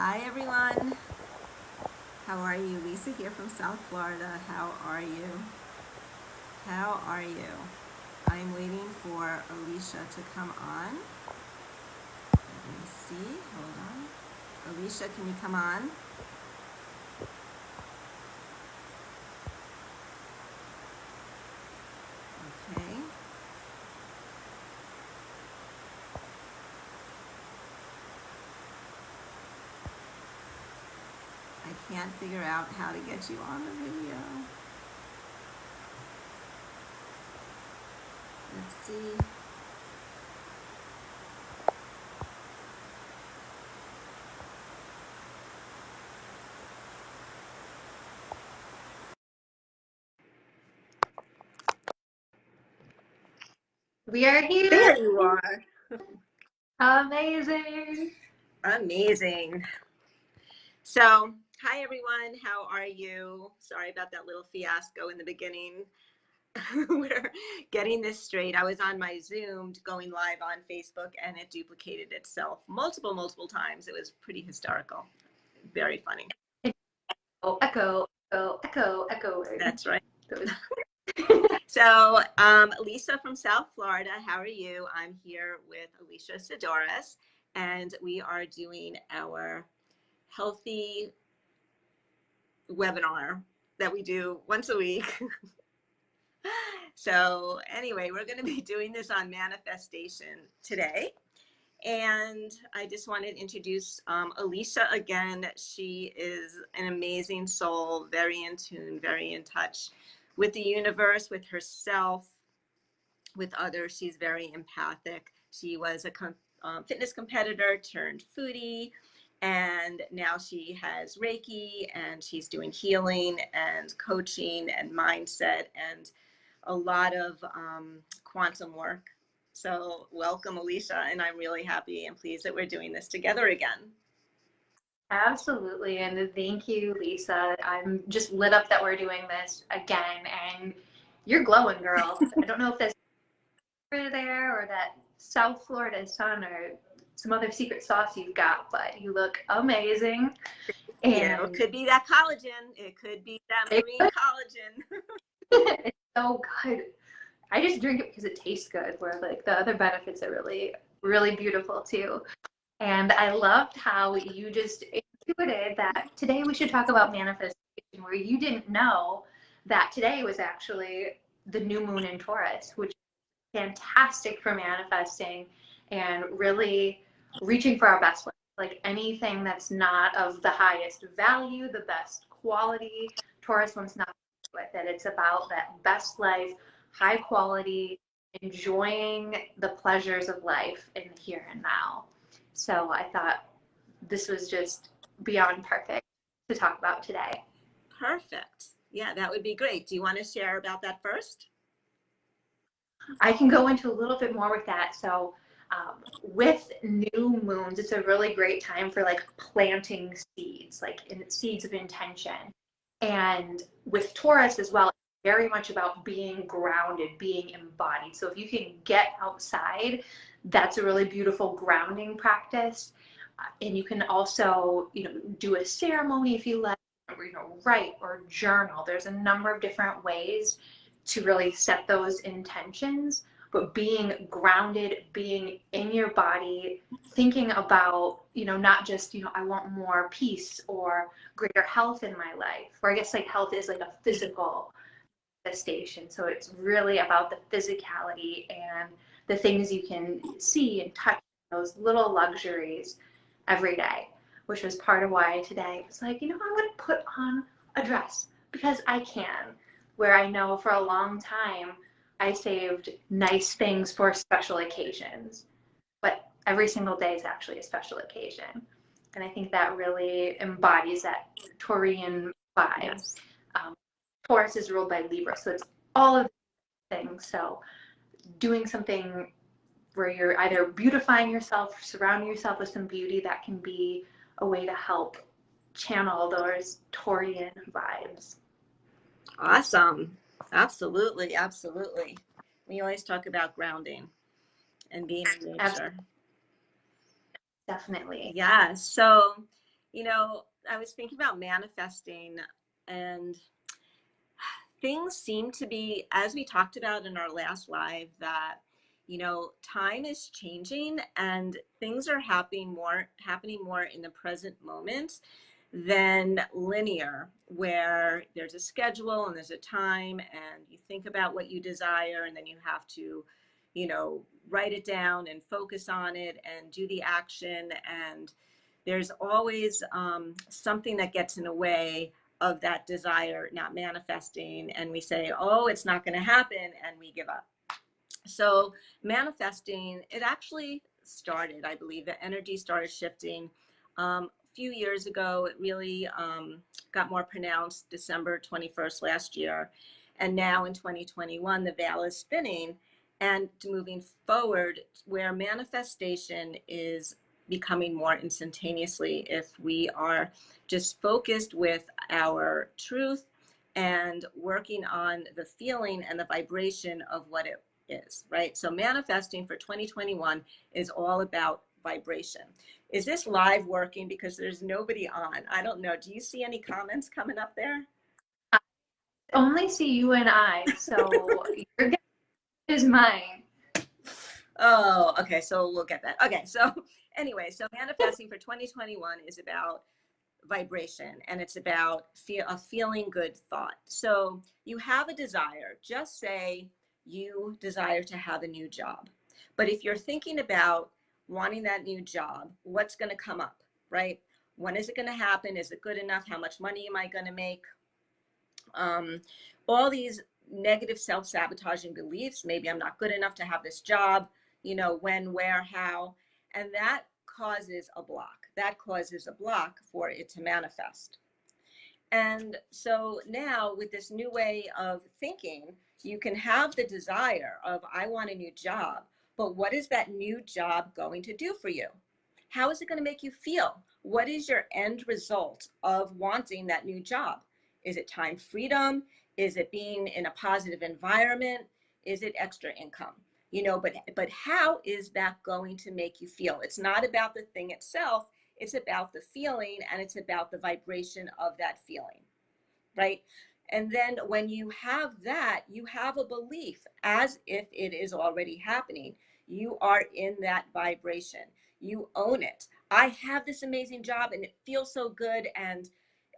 Hi everyone, how are you? Lisa here from South Florida. How are you? How are you? I'm waiting for Alicia to come on. Let me see, hold on. Alicia, can you come on? Okay. I can't figure out how to get you on the video. Let's see. We are here. There you are. Amazing. Amazing. So, hi everyone, how are you? Sorry about that little fiasco in the beginning. We're getting this straight. I was on my Zoom going live on Facebook and it duplicated itself multiple times. It was pretty hysterical. Very funny. Echo, echo, echo, echo. That's right. So, Lisa from South Florida, how are you? I'm here with Alicia Sidoris, and we are doing our healthy webinar that we do once a week. So anyway, we're going to be doing this on manifestation today. And I just wanted to introduce Alicia again. She is an amazing soul, very in tune, very in touch with the universe, with herself, with others. She's very empathic. She was a fitness competitor turned foodie. And now she has Reiki and she's doing healing and coaching and mindset and a lot of quantum work. So welcome, Alicia, and I'm really happy and pleased that we're doing this together again. Absolutely. And thank you, Lisa. I'm just lit up that we're doing this again. And you're glowing, girl. I don't know if that's over there or that South Florida sun or some other secret sauce you've got, but you look amazing. And yeah, it could be that collagen. It could be that marine collagen. It's so good. I just drink it because it tastes good, where like the other benefits are really, really beautiful too. And I loved how you just intuited that today we should talk about manifestation, where you didn't know that today was actually the new moon in Taurus, which is fantastic for manifesting and really reaching for our best life. Like anything that's not of the highest value, the best quality, Taurus wants nothing to do with it. It's about that best life, high quality, enjoying the pleasures of life in the here and now. So I thought this was just beyond perfect to talk about today. Perfect. Yeah, that would be great. Do you want to share about that first? I can go into a little bit more with that. So with new moons, it's a really great time for like planting seeds, like seeds of intention. And with Taurus as well, it's very much about being grounded, being embodied. So if you can get outside, that's a really beautiful grounding practice. And you can also, do a ceremony if you like, or, write or journal. There's a number of different ways to really set those intentions, but being grounded, being in your body, thinking about, not just, I want more peace or greater health in my life, or I guess like health is like a physical manifestation. So it's really about the physicality and the things you can see and touch, those little luxuries every day, which was part of why today was like, I'm going to put on a dress because I can, where I know for a long time I saved nice things for special occasions, but every single day is actually a special occasion. And I think that really embodies that Taurian vibe. Yes. Taurus is ruled by Libra, so it's all of these things. So doing something where you're either beautifying yourself, surrounding yourself with some beauty, that can be a way to help channel those Taurian vibes. Awesome. Absolutely. Absolutely. We always talk about grounding and being in nature. Definitely. Yeah. So You know, I was thinking about manifesting, and things seem to be, as we talked about in our last live, that time is changing and things are happening more in the present moment than linear, where there's a schedule and there's a time and you think about what you desire and then you have to write it down and focus on it and do the action, and there's always something that gets in the way of that desire not manifesting, and we say, oh, it's not going to happen, and we give up. So manifesting, it actually started, I believe the energy started shifting a few years ago. It really got more pronounced December 21st last year, and now in 2021 the veil is spinning and moving forward, where manifestation is becoming more instantaneously if we are just focused with our truth and working on the feeling and the vibration of what it is, right? So manifesting for 2021 is all about vibration. Is this live working? Because there's nobody on. I don't know. Do you see any comments coming up there? I only see you and I, so your guess is mine. Oh, okay. So we'll get that. Okay. So anyway, so manifesting for 2021 is about vibration, and it's about a feeling good thought. So you have a desire. Just say you desire to have a new job. But if you're thinking about wanting that new job, what's going to come up, right? When is it going to happen? Is it good enough? How much money am I going to make? um, all these negative self-sabotaging beliefs. Maybe I'm not good enough to have this job, when, where, how, and that causes a block. That causes a block for it to manifest. And so now with this new way of thinking, you can have the desire of, I want a new job, but what is that new job going to do for you? How is it going to make you feel? What is your end result of wanting that new job? Is it time freedom? Is it being in a positive environment? Is it extra income? But how is that going to make you feel? It's not about the thing itself. It's about the feeling, and it's about the vibration of that feeling, right? And then when you have that, you have a belief as if it is already happening. You are in that vibration. You own it. I have this amazing job and it feels so good. And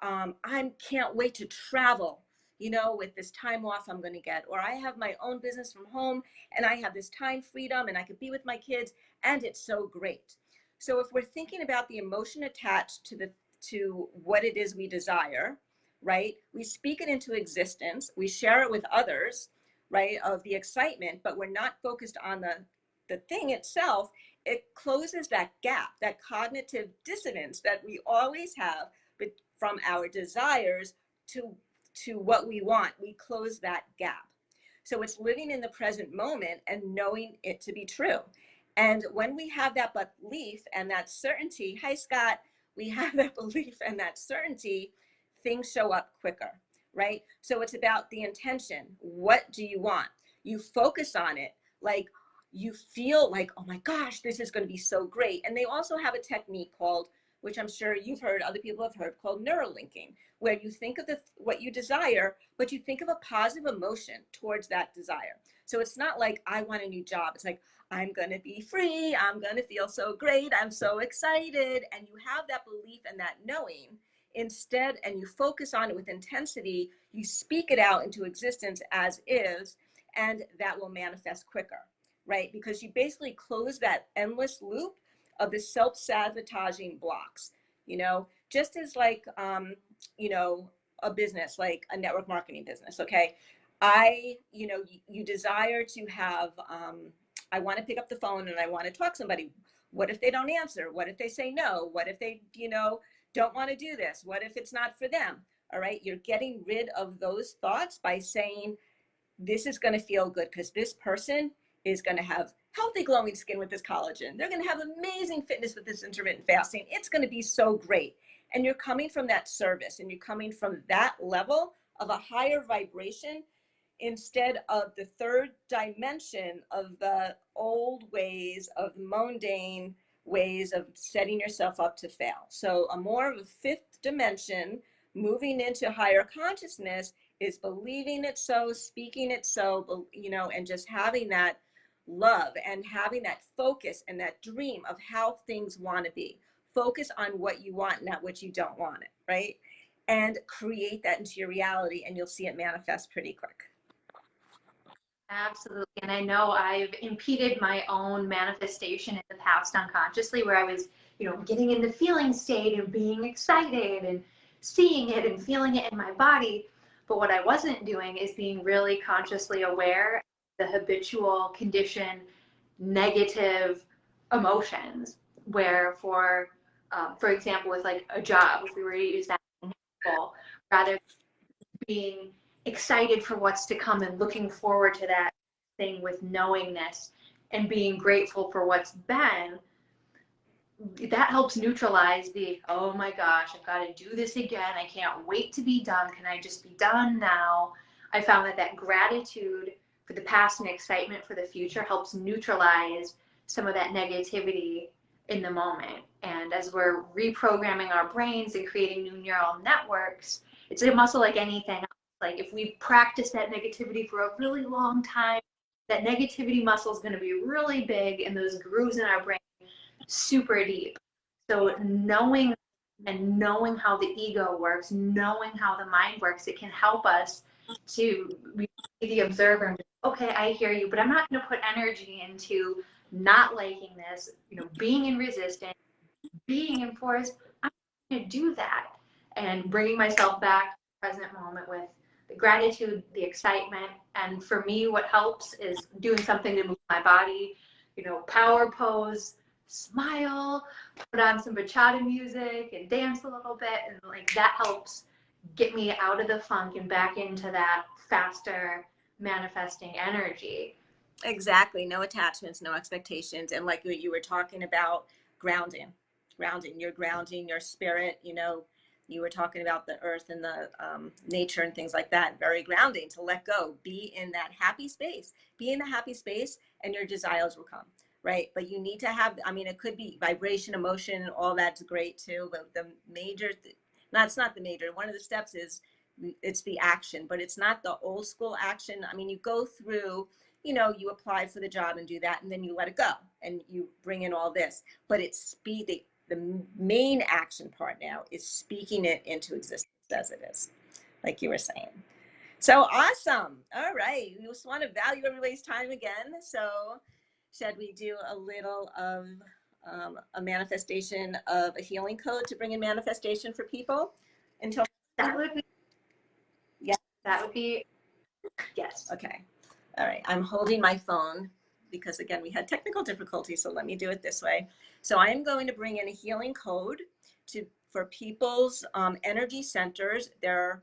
I can't wait to travel, with this time off I'm going to get. Or I have my own business from home and I have this time freedom and I could be with my kids and it's so great. So if we're thinking about the emotion attached to what it is we desire, right? We speak it into existence. We share it with others, right? Of the excitement, but we're not focused on the thing itself. It closes that gap, that cognitive dissonance that we always have, but from our desires to what we want. We close that gap. So it's living in the present moment and knowing it to be true. And when we have that belief and that certainty, hi Scott, we have that belief and that certainty, things show up quicker, right? So it's about the intention. What do you want? You focus on it, like you feel like, oh my gosh, this is going to be so great. And they also have a technique called, which I'm sure you've heard, other people have heard, called neurolinking, where you think of what you desire, but you think of a positive emotion towards that desire. So it's not like, I want a new job. It's like, I'm going to be free. I'm going to feel so great. I'm so excited. And you have that belief and that knowing instead, and you focus on it with intensity. You speak it out into existence as is, and that will manifest quicker, right? Because you basically close that endless loop of the self-sabotaging blocks, just as like, a business, like a network marketing business. Okay. You desire to have, I want to pick up the phone and I want to talk to somebody. What if they don't answer? What if they say no? What if they, don't want to do this? What if it's not for them? All right. You're getting rid of those thoughts by saying, this is going to feel good because this person is going to have healthy glowing skin with this collagen. They're going to have amazing fitness with this intermittent fasting. It's going to be so great. And you're coming from that service and you're coming from that level of a higher vibration instead of the third dimension of the old ways of mundane, ways of setting yourself up to fail. So a more of a fifth dimension, moving into higher consciousness, is believing it so, speaking it so, you know, and just having that love and having that focus and that dream of how things want to be. Focus on what you want, not what you don't want it, right? And create that into your reality, and you'll see it manifest pretty quick. Absolutely. And I know I've impeded my own manifestation in the past unconsciously, where I was, you know, getting in the feeling state of being excited and seeing it and feeling it in my body. But what I wasn't doing is being really consciously aware of the habitual condition, negative emotions, where for example, with like a job, if we were to use that example, rather than being excited for what's to come and looking forward to that thing with knowingness and being grateful for what's been, that helps neutralize the, oh my gosh, I've got to do this again. I can't wait to be done. Can I just be done now? I found that gratitude for the past and excitement for the future helps neutralize some of that negativity in the moment. And as we're reprogramming our brains and creating new neural networks, it's a muscle like anything else. Like if we practice that negativity for a really long time, that negativity muscle is going to be really big and those grooves in our brain super deep. So knowing how the ego works, knowing how the mind works, it can help us to be the observer and, okay, I hear you, but I'm not going to put energy into not liking this, you know, being in resistance, being in force. I'm going to do that, and bringing myself back to the present moment with the gratitude, the excitement. And for me, what helps is doing something to move my body, you know, power pose, smile, put on some bachata music and dance a little bit. And like that helps get me out of the funk and back into that faster manifesting energy. Exactly. No attachments, no expectations. And like you were talking about, grounding, you're grounding your spirit, you know, you were talking about the earth and the nature and things like that. Very grounding to let go, be in that happy space, and your desires will come. Right. But you need to have, I mean, it could be vibration, emotion, and all that's great too. But the major, no, it's not the major. One of the steps is it's the action, but it's not the old school action. I mean, you go through, you know, you apply for the job and do that, and then you let it go and you bring in all this. But it's speed. The main action part now is speaking it into existence as it is, like you were saying. So awesome. All right. We just want to value everybody's time again. So should we do a little of a manifestation of a healing code to bring in manifestation for people until That would be, yeah. That would be, yes. Okay. All right. I'm holding my phone because again, we had technical difficulties. So let me do it this way. So I am going to bring in a healing code for people's energy centers, their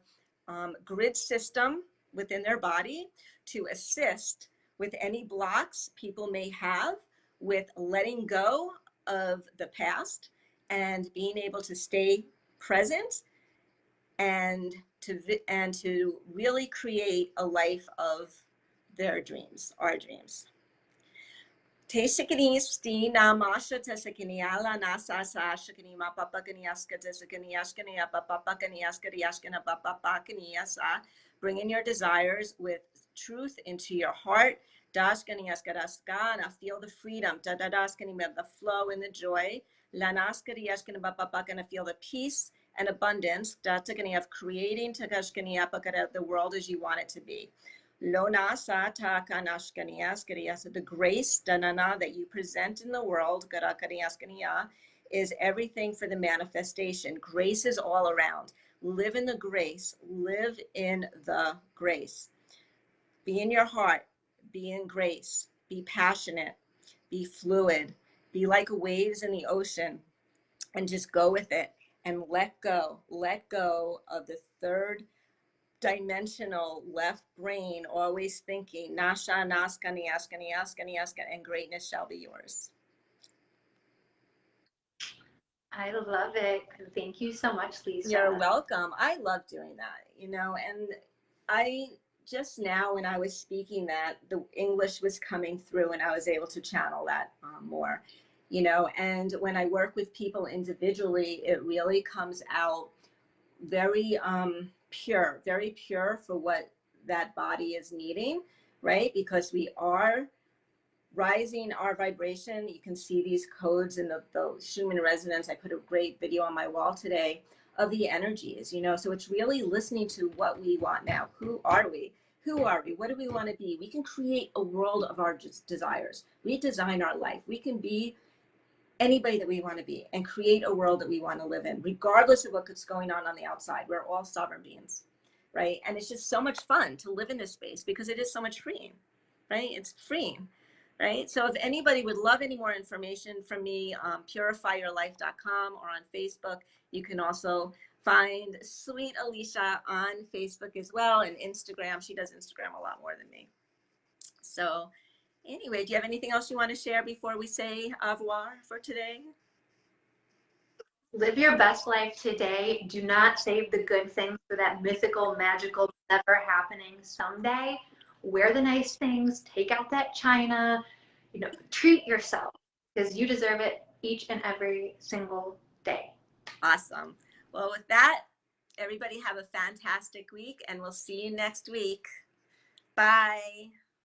grid system within their body, to assist with any blocks people may have with letting go of the past and being able to stay present and to really create a life of their dreams, our dreams. Te sikini sti na masha te sikini ala na sa sa shikini ma papa kani aska te sikini askani apa papa kani aska di askana papa kani asa. Bring in your desires with truth into your heart. Daskani aska daska na feel the freedom. Da da daskani the flow and the joy. La naska di askana papa kana feel the peace and abundance. Da takani of creating takashkani apakara the world as you want it to be. Lona sa ta kanashkaniaskariasa, the grace danana that you present in the world, garakaniaskania, is everything for the manifestation. Grace is all around. Live in the grace. Live in the grace. Be in your heart. Be in grace. Be passionate. Be fluid. Be like waves in the ocean, and just go with it and let go. Let go of the third dimensional left brain, always thinking nasha naskani askani askani askani, and greatness shall be yours. I love it. Thank you so much, Lisa. You're welcome. I love doing that, you know, and I just now when I was speaking that, the English was coming through and I was able to channel that more. you know, and when I work with people individually, it really comes out very pure, very pure for what that body is needing, right? Because we are rising our vibration. You can see these codes in the Schumann resonance. I put a great video on my wall today of the energies, you know, so it's really listening to what we want now. Who are we? Who are we? What do we want to be? We can create a world of our desires. We design our life. We can be anybody that we want to be and create a world that we want to live in, regardless of what's going on the outside. We're all sovereign beings, right? And it's just so much fun to live in this space because it is so much freeing, right? It's freeing, right? So if anybody would love any more information from me, PurifyYourLife.com or on Facebook. You can also find sweet Alicia on Facebook as well, and Instagram. She does Instagram a lot more than me. So anyway, do you have anything else you want to share before we say au revoir for today? Live your best life today. Do not save the good things for that mythical, magical, never happening someday. Wear the nice things, take out that china, you know, treat yourself because you deserve it each and every single day. Awesome. Well, with that, everybody have a fantastic week, and we'll see you next week. Bye.